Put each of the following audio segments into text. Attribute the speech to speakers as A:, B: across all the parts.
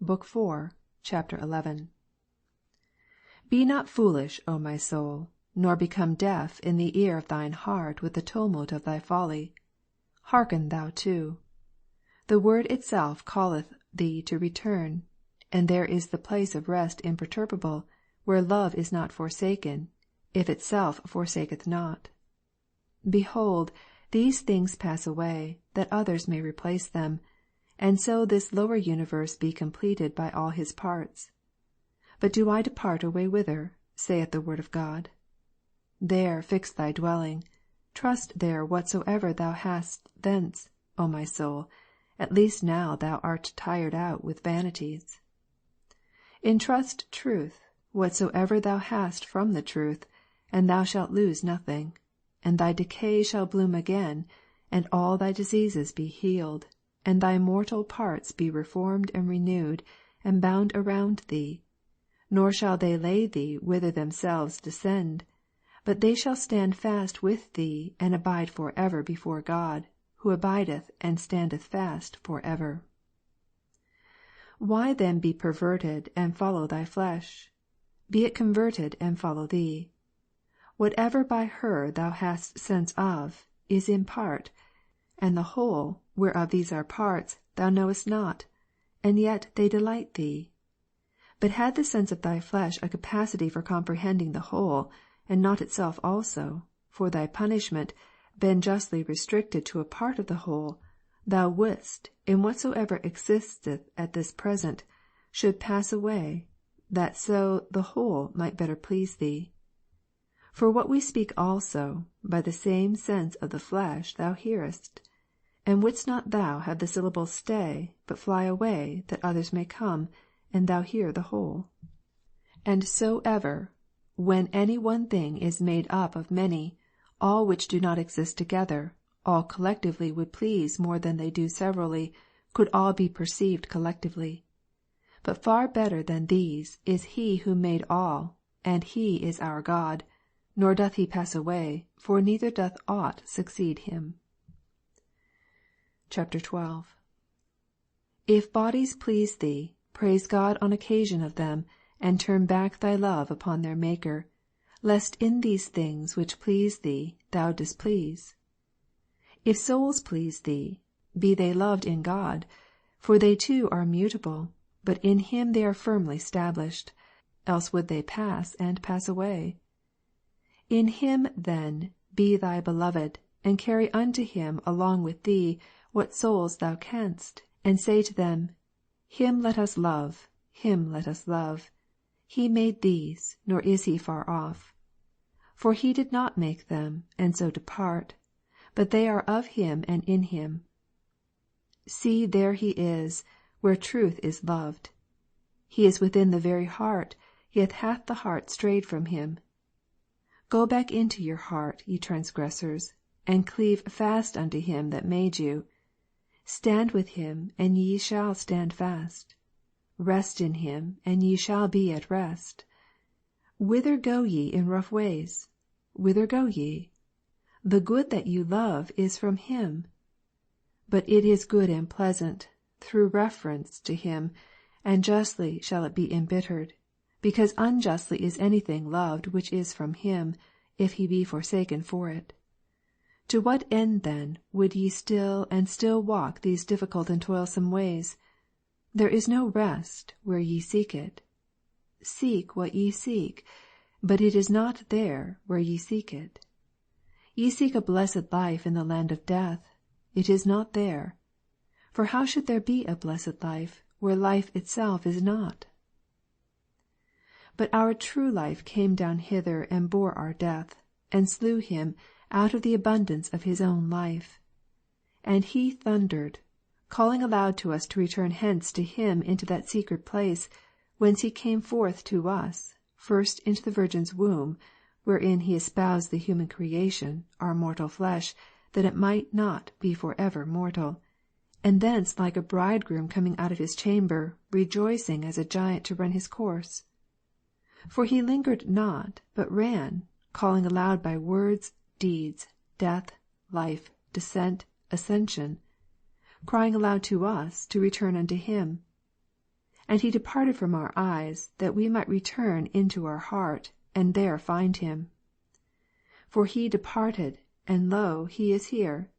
A: Book 4, Chapter 11. Be not foolish, O my soul, nor become deaf in the ear of thine heart with the tumult of thy folly. Hearken thou too. The word itself calleth thee to return, and there is the place of rest imperturbable, where love is not forsaken, if itself forsaketh not. Behold, these things pass away, that others may replace them, and so this lower universe be completed by all his parts. But do I depart away whither? saith the word of God. There fix thy dwelling, trust there whatsoever thou hast thence, O my soul, at least now thou art tired out with vanities. Entrust truth, whatsoever thou hast from the truth, and thou shalt lose nothing, and thy decay shall bloom again, and all thy diseases be healed, and thy mortal parts be reformed and renewed, and bound around thee, nor shall they lay thee whither themselves descend, but they shall stand fast with thee, and abide for ever before God, who abideth and standeth fast for ever. Why then be perverted, and follow thy flesh? Be it converted, and follow thee. Whatever by her thou hast sense of, is in part, and the whole, whereof these are parts, thou knowest not, and yet they delight thee. But had the sense of thy flesh a capacity for comprehending the whole, and not itself also, for thy punishment, been justly restricted to a part of the whole, thou wouldst, in whatsoever existeth at this present, should pass away, that so the whole might better please thee. For what we speak also, by the same sense of the flesh thou hearest. And wouldst not thou have the syllable stay, but fly away, that others may come, and thou hear the whole? And so ever, when any one thing is made up of many, all which do not exist together, all collectively would please more than they do severally, could all be perceived collectively. But far better than these is he who made all, and he is our God, nor doth he pass away, for neither doth aught succeed him. Chapter 12. If bodies please thee, praise God on occasion of them, and turn back thy love upon their Maker, lest in these things which please thee thou displease. If souls please thee, be they loved in God, for they too are mutable, but in him they are firmly stablished, else would they pass and pass away. In him then be thy beloved, and carry unto him along with thee what souls thou canst, and say to them, Him let us love, him let us love. He made these, nor is he far off. For he did not make them, and so depart, but they are of him and in him. See, there he is, where truth is loved. He is within the very heart, yet hath the heart strayed from him. Go back into your heart, ye transgressors, and cleave fast unto him that made you. Stand with him, and ye shall stand fast. Rest in him, and ye shall be at rest. Whither go ye in rough ways? Whither go ye? The good that you love is from him. But it is good and pleasant, through reference to him, and justly shall it be embittered, because unjustly is anything loved which is from him, if he be forsaken for it. To what end then would ye still and still walk these difficult and toilsome ways? There is no rest where ye seek it. Seek what ye seek, but it is not there where ye seek it. Ye seek a blessed life in the land of death. It is not there. For how should there be a blessed life, where life itself is not? But our true life came down hither and bore our death, and slew him out of the abundance of his own life. And he thundered, calling aloud to us to return hence to him into that secret place, whence he came forth to us, first into the Virgin's womb, wherein he espoused the human creation, our mortal flesh, that it might not be for ever mortal, and thence like a bridegroom coming out of his chamber, rejoicing as a giant to run his course. For he lingered not, but ran, calling aloud by words, deeds, death, life, descent, ascension, crying aloud to us to return unto him. And he departed from our eyes, that we might return into our heart, and there find him. For he departed, and lo, he is here.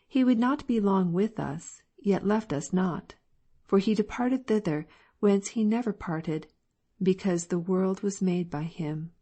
A: He would not be long with us, yet left us not. For he departed thither, whence he never parted, because the world was made by him.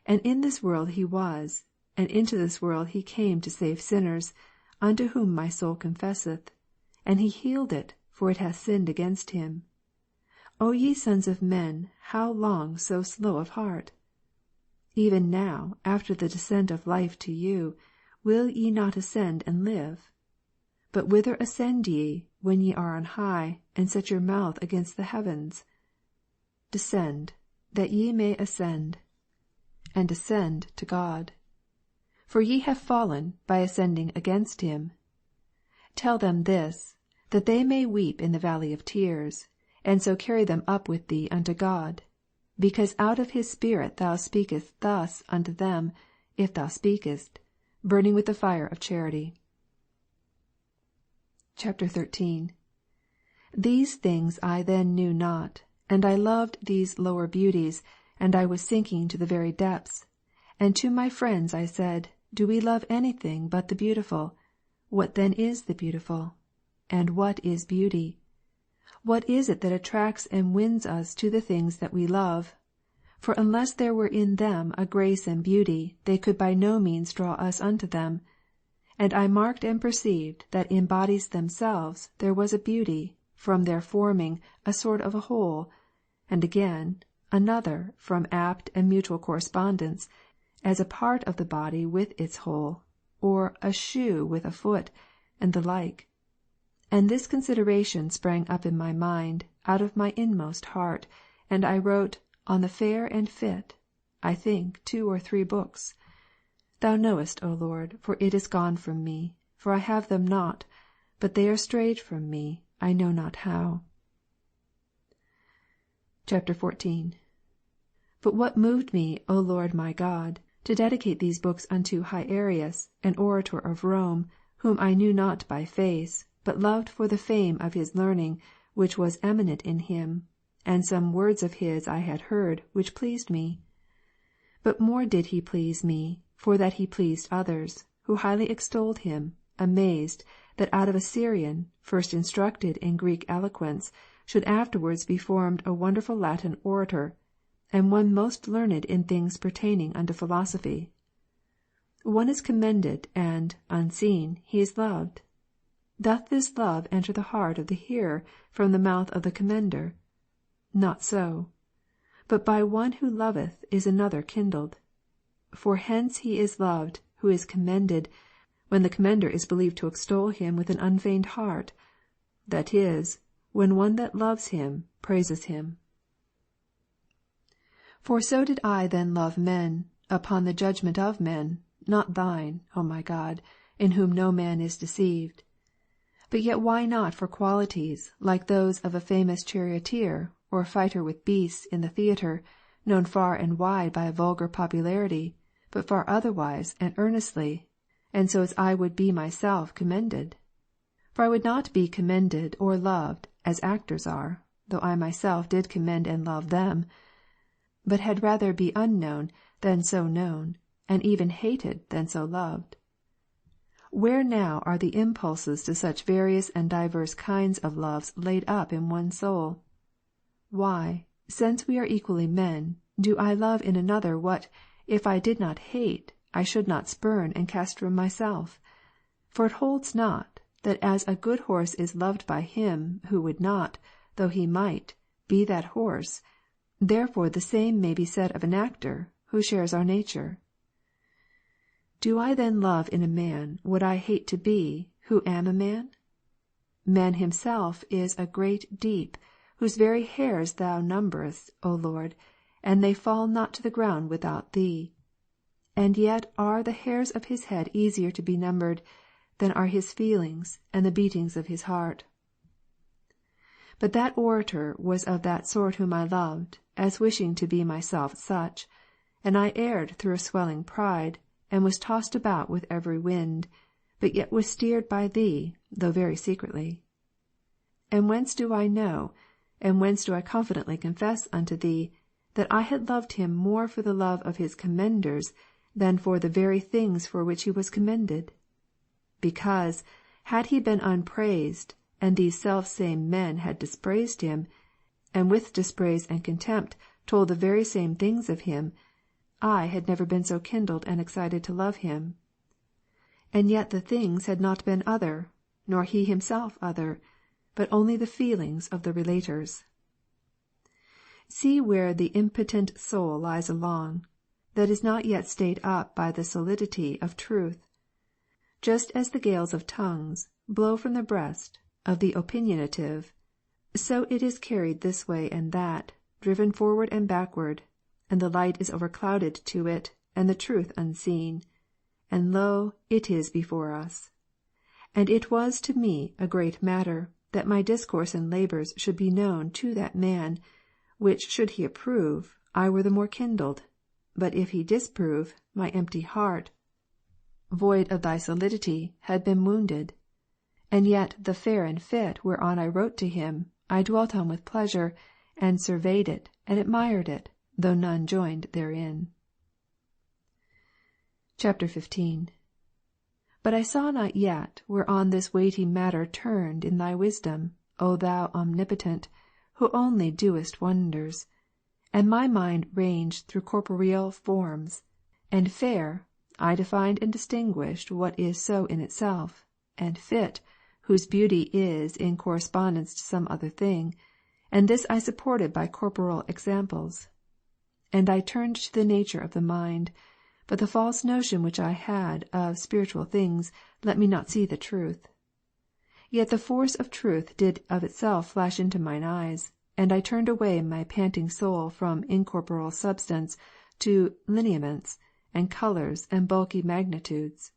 A: And in this world he was, and into this world he came to save sinners, unto whom my soul confesseth. And he healed it, for it hath sinned against him. O ye sons of men, how long so slow of heart? Even now, after the descent of life to you, will ye not ascend and live? But whither ascend ye, when ye are on high, and set your mouth against the heavens? Descend, that ye may ascend, and ascend to God. For ye have fallen, by ascending against him. Tell them this, that they may weep in the valley of tears, and so carry them up with thee unto God, because out of his Spirit thou speakest thus unto them, if thou speakest, burning with the fire of charity. Chapter 13. These things I then knew not, and I loved these lower beauties, and I was sinking to the very depths. And to my friends I said, Do we love anything but the beautiful? What then is the beautiful? And what is beauty? What is it that attracts and wins us to the things that we love? For unless there were in them a grace and beauty, they could by no means draw us unto them. And I marked and perceived that in bodies themselves there was a beauty, from their forming a sort of a whole, and again another from apt and mutual correspondence, as a part of the body with its whole, or a shoe with a foot, and the like. And this consideration sprang up in my mind, out of my inmost heart, and I wrote On the Fair and Fit, I think 2 or 3 books. Thou knowest, O Lord, for it is gone from me, for I have them not, but they are strayed from me, I know not how. Chapter 14. But what moved me, O Lord my God, to dedicate these books unto Hierius, an orator of Rome, whom I knew not by face, but loved for the fame of his learning, which was eminent in him, and some words of his I had heard, which pleased me. But more did he please me, for that he pleased others, who highly extolled him, amazed, that out of a Syrian, first instructed in Greek eloquence, should afterwards be formed a wonderful Latin orator, and one most learned in things pertaining unto philosophy. One is commended, and, unseen, he is loved. Doth this love enter the heart of the hearer from the mouth of the commender? Not so. But by one who loveth is another kindled. For hence he is loved, who is commended, when the commender is believed to extol him with an unfeigned heart, that is, when one that loves him praises him. For so did I then love men, upon the judgment of men, not thine, O my God, in whom no man is deceived. But yet why not for qualities, like those of a famous charioteer, or fighter with beasts in the theatre, known far and wide by a vulgar popularity, but far otherwise and earnestly, and so as I would be myself commended? For I would not be commended or loved as actors are, though I myself did commend and love them, but had rather be unknown than so known, and even hated than so loved. Where now are the impulses to such various and diverse kinds of loves laid up in one soul? Why, since we are equally men, do I love in another what, if I did not hate, I should not spurn and cast from myself? For it holds not, that as a good horse is loved by him, who would not, though he might, be that horse, therefore the same may be said of an actor, who shares our nature. Do I then love in a man what I hate to be, who am a man? Man himself is a great deep, whose very hairs thou numberest, O Lord, and they fall not to the ground without thee. And yet are the hairs of his head easier to be numbered, than are his feelings and the beatings of his heart. But that orator was of that sort whom I loved, as wishing to be myself such, and I erred through a swelling pride, and was tossed about with every wind, but yet was steered by thee, though very secretly. And whence do I know, and whence do I confidently confess unto thee, that I had loved him more for the love of his commenders, than for the very things for which he was commended? Because, had he been unpraised, and these selfsame men had dispraised him, and with dispraise and contempt told the very same things of him, I had never been so kindled and excited to love him. And yet the things had not been other, nor he himself other, but only the feelings of the relators. See where the impotent soul lies along, that is not yet stayed up by the solidity of truth. Just as the gales of tongues blow from the breast of the opinionative, so it is carried this way and that, driven forward and backward, and the light is overclouded to it, and the truth unseen. And lo, it is before us. And it was to me a great matter, that my discourse and labours should be known to that man, which should he approve, I were the more kindled. But if he disapprove, my empty heart, void of thy solidity, had been wounded. And yet the fair and fit whereon I wrote to him, I dwelt on with pleasure, and surveyed it, and admired it, though none joined therein. Chapter 15. But I saw not yet whereon this weighty matter turned in thy wisdom, O thou omnipotent, who only doest wonders. And my mind ranged through corporeal forms, and fair, I defined and distinguished what is so in itself, and fit, whose beauty is in correspondence to some other thing, and this I supported by corporal examples. And I turned to the nature of the mind, but the false notion which I had of spiritual things let me not see the truth. Yet the force of truth did of itself flash into mine eyes, and I turned away my panting soul from incorporeal substance to lineaments, and colours, and bulky magnitudes.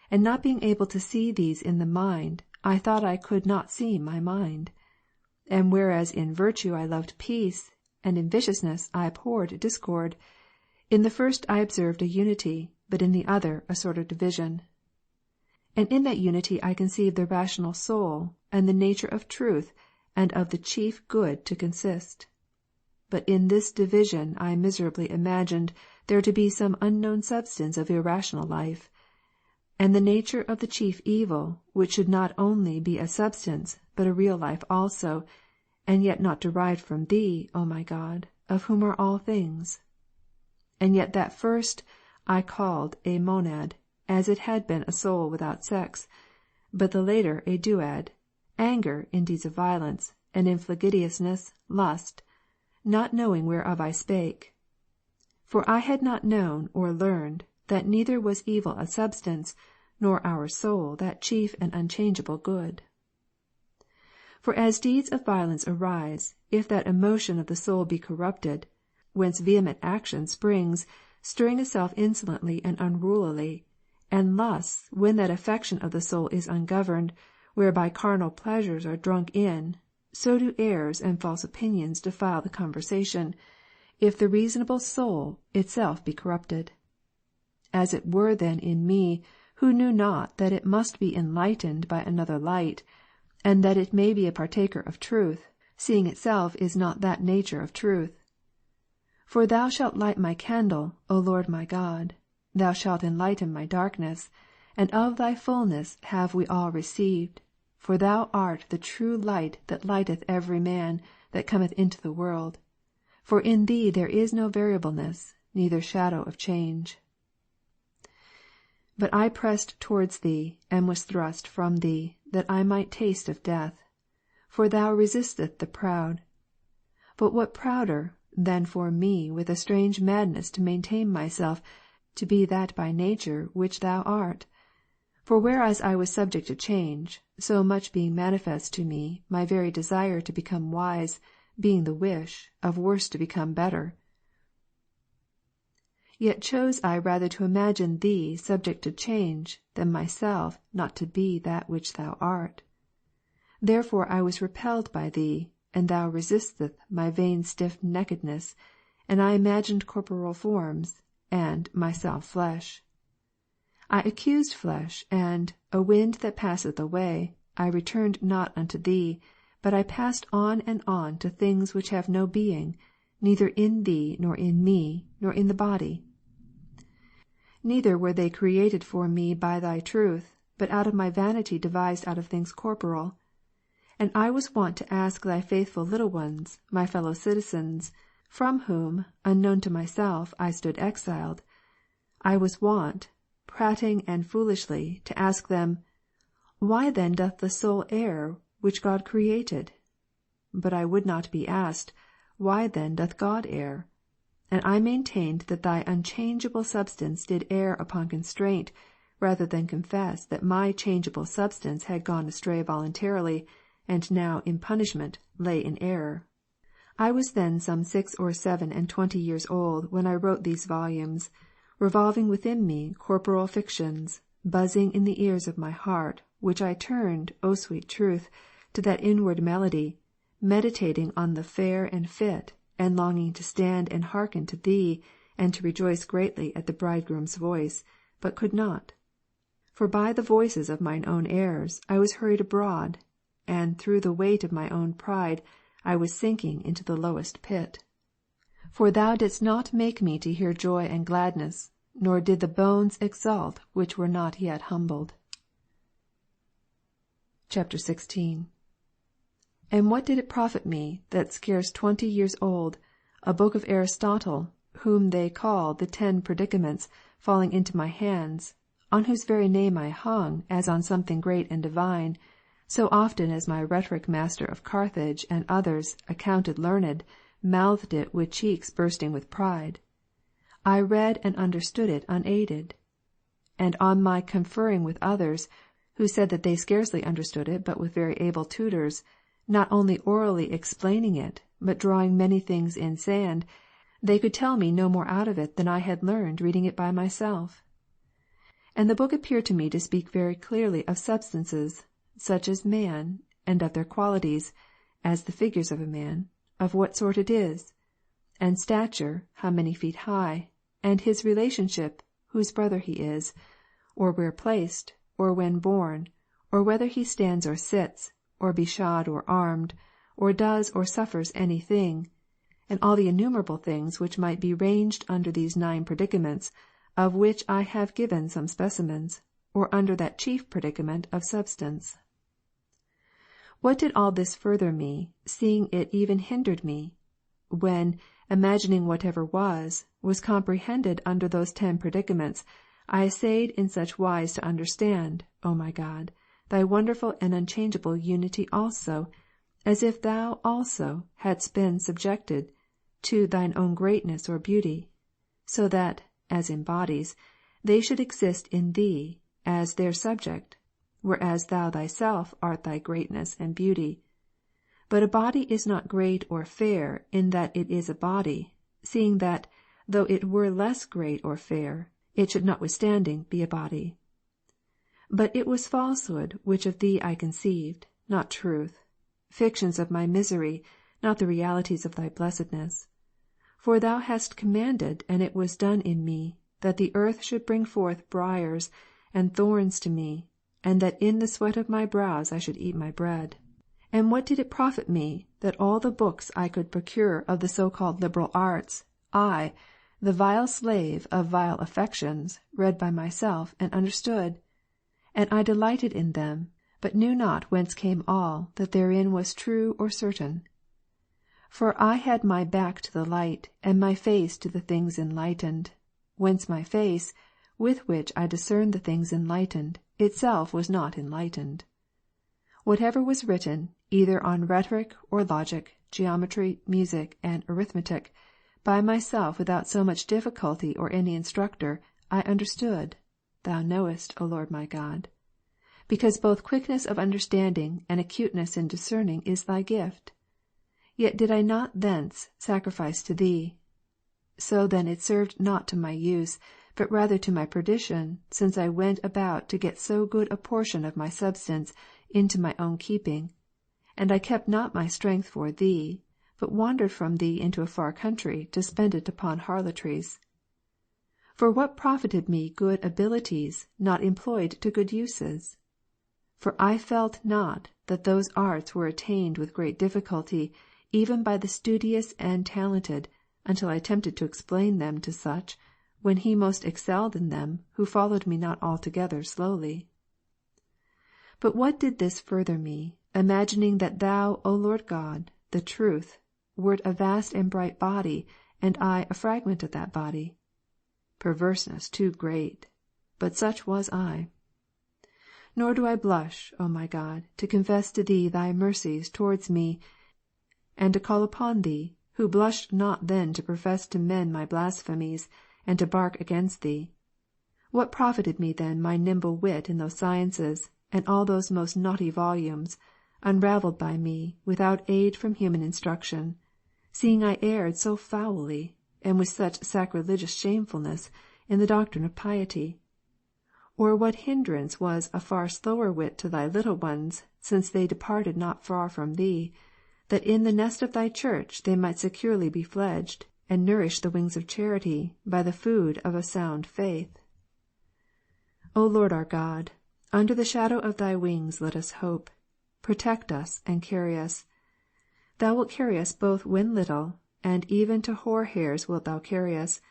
A: And not being able to see these in the mind, I thought I could not see my mind. And whereas in virtue I loved peace, and in viciousness I abhorred discord, in the first I observed a unity, but in the other a sort of division. And in that unity I conceived the rational soul, and the nature of truth, and of the chief good to consist. But in this division I miserably imagined there to be some unknown substance of irrational life, and the nature of the chief evil, which should not only be a substance, but a real life also, and yet not derived from Thee, O my God, of whom are all things. And yet that first I called a monad, as it had been a soul without sex, but the later a duad, anger in deeds of violence, and in flagitiousness lust, not knowing whereof I spake. For I had not known or learned, that neither was evil a substance, nor our soul that chief and unchangeable good. For as deeds of violence arise, if that emotion of the soul be corrupted, whence vehement action springs, stirring itself insolently and unrulily, and lusts, when that affection of the soul is ungoverned, whereby carnal pleasures are drunk in, so do errors and false opinions defile the conversation, if the reasonable soul itself be corrupted. As it were then in me, who knew not that it must be enlightened by another light, and that it may be a partaker of truth, seeing itself is not that nature of truth. For thou shalt light my candle, O Lord my God, thou shalt enlighten my darkness, and of thy fullness have we all received, for thou art the true light that lighteth every man that cometh into the world. For in thee there is no variableness, neither shadow of change. But I pressed towards thee, and was thrust from thee, that I might taste of death. For thou resistest the proud. But what prouder, than for me with a strange madness to maintain myself to be that by nature which thou art? For whereas I was subject to change, so much being manifest to me, my very desire to become wise, being the wish of worse to become better, yet chose I rather to imagine thee subject to change, than myself not to be that which thou art. Therefore I was repelled by thee, and thou resistest my vain stiff-neckedness, and I imagined corporal forms, and myself flesh. I accused flesh, and, a wind that passeth away, I returned not unto thee, but I passed on to things which have no being, neither in Thee, nor in me, nor in the body. Neither were they created for me by Thy truth, but out of my vanity devised out of things corporal. And I was wont to ask Thy faithful little ones, my fellow citizens, from whom, unknown to myself, I stood exiled, I was wont, prating and foolishly, to ask them, Why then doth the soul err, which God created? But I would not be asked, Why then doth God err? And I maintained that Thy unchangeable substance did err upon constraint, rather than confess that my changeable substance had gone astray voluntarily, and now in punishment lay in error. I was then some 26 years old, when I wrote these volumes, revolving within me corporal fictions, buzzing in the ears of my heart, which I turned, O sweet truth, to that inward melody, meditating on the fair and fit, and longing to stand and hearken to Thee, and to rejoice greatly at the bridegroom's voice, but could not. For by the voices of mine own errors I was hurried abroad, and through the weight of my own pride I was sinking into the lowest pit. For Thou didst not make me to hear joy and gladness, nor did the bones exult which were not yet humbled. Chapter 16. And what did it profit me that scarce 20 years old, a book of Aristotle, whom they call the 10 Predicaments, falling into my hands, on whose very name I hung as on something great and divine, so often as my rhetoric master of Carthage and others, accounted learned, mouthed it with cheeks bursting with pride? I read and understood it unaided. And on my conferring with others, who said that they scarcely understood it but with very able tutors, not only orally explaining it, but drawing many things in sand, they could tell me no more out of it than I had learned reading it by myself. And the book appeared to me to speak very clearly of substances, such as man, and of their qualities, as the figures of a man, of what sort it is, and stature, how many feet high, and his relationship, whose brother he is, or where placed, or when born, or whether he stands or sits, or be shod or armed, or does or suffers any thing, and all the innumerable things which might be ranged under these 9 predicaments, of which I have given some specimens, or under that chief predicament of substance. What did all this further me, seeing it even hindered me, when, imagining whatever was comprehended under those 10 predicaments, I essayed in such wise to understand, O my God, Thy wonderful and unchangeable unity also, as if Thou also hadst been subjected to Thine own greatness or beauty, so that, as in bodies, they should exist in Thee as their subject, whereas Thou Thyself art Thy greatness and beauty. But a body is not great or fair in that it is a body, seeing that, though it were less great or fair, it should notwithstanding be a body. But it was falsehood which of Thee I conceived, not truth, fictions of my misery, not the realities of Thy blessedness. For Thou hast commanded, and it was done in me, that the earth should bring forth briars and thorns to me, and that in the sweat of my brows I should eat my bread. And what did it profit me, that all the books I could procure of the so-called liberal arts, I, the vile slave of vile affections, read by myself and understood? And I delighted in them, but knew not whence came all that therein was true or certain. For I had my back to the light, and my face to the things enlightened, whence my face, with which I discerned the things enlightened, itself was not enlightened. Whatever was written, either on rhetoric or logic, geometry, music, and arithmetic, by myself without so much difficulty or any instructor, I understood, Thou knowest, O Lord my God. Because both quickness of understanding and acuteness in discerning is Thy gift. Yet did I not thence sacrifice to Thee. So then it served not to my use, but rather to my perdition, since I went about to get so good a portion of my substance into my own keeping, and I kept not my strength for Thee, but wandered from Thee into a far country to spend it upon harlotries. For what profited me good abilities, not employed to good uses? For I felt not that those arts were attained with great difficulty, even by the studious and talented, until I attempted to explain them to such, when he most excelled in them, who followed me not altogether slowly. But what did this further me, imagining that Thou, O Lord God, the Truth, wert a vast and bright body, and I a fragment of that body? Perverseness too great, but such was I. Nor do I blush, O my God, to confess to Thee Thy mercies towards me, and to call upon Thee, who blushed not then to profess to men my blasphemies, and to bark against Thee. What profited me then my nimble wit in those sciences, and all those most knotty volumes, unravelled by me, without aid from human instruction, seeing I erred so foully, and with such sacrilegious shamefulness, in the doctrine of piety? Or what hindrance was a far slower wit to Thy little ones, since they departed not far from Thee, that in the nest of Thy church they might securely be fledged, and nourish the wings of charity, by the food of a sound faith? O Lord our God, under the shadow of Thy wings let us hope. Protect us, and carry us. Thou wilt carry us both when little, and even to hoar hairs wilt Thou carry us.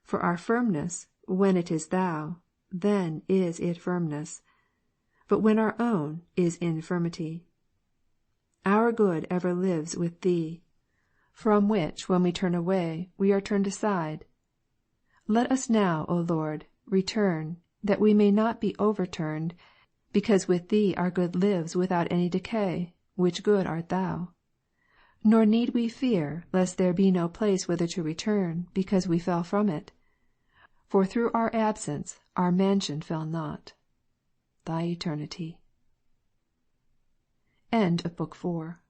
A: For our firmness, when it is Thou, then is it firmness. But when our own is infirmity. Our good ever lives with Thee, from which when we turn away, we are turned aside. Let us now, O Lord, return, that we may not be overturned, because with Thee our good lives without any decay, which good art Thou. Nor need we fear, lest there be no place whither to return, because we fell from it. For through our absence our mansion fell not. Thy eternity. End of Book 4.